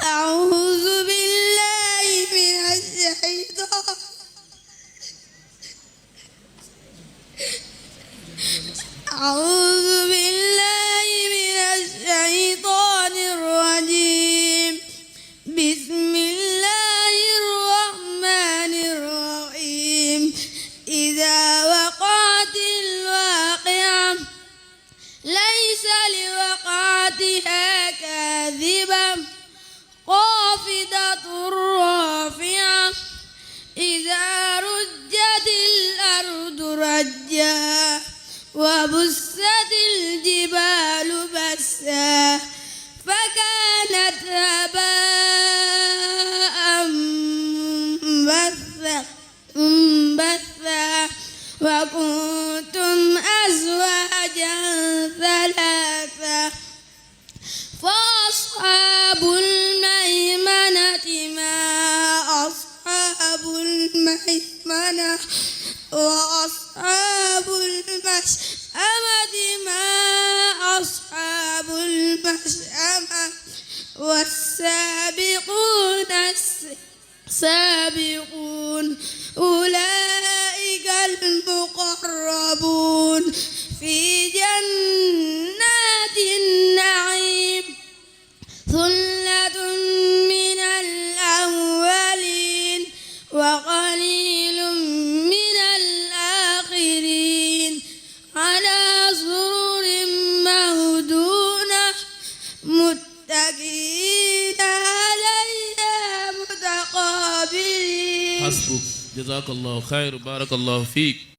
أعوذ بالله من الشيطان أعوذ بالله من الشيطان الرجيم. بسم الله الرحمن الرحيم. إذا وقعت الواقعة ليس لوقعتها كاذبة خافضة رافعة إذا رجت الأرض رجا وبست الجبال بسا فكانت هباء منبثا وكنتم أزواجا ثلاثا فأصحاب الميمنة ما أصحاب الميمنة وأصحاب المشأمة ما أصحاب المشأمة والسابقون السابقون أولئك المقربون في جنات النعيم ثلة من الأولين وقليل من الآخرين على سرر موضونة متكئين عليها متقابلين. حسبك. جزاك الله خير. بارك الله فيك.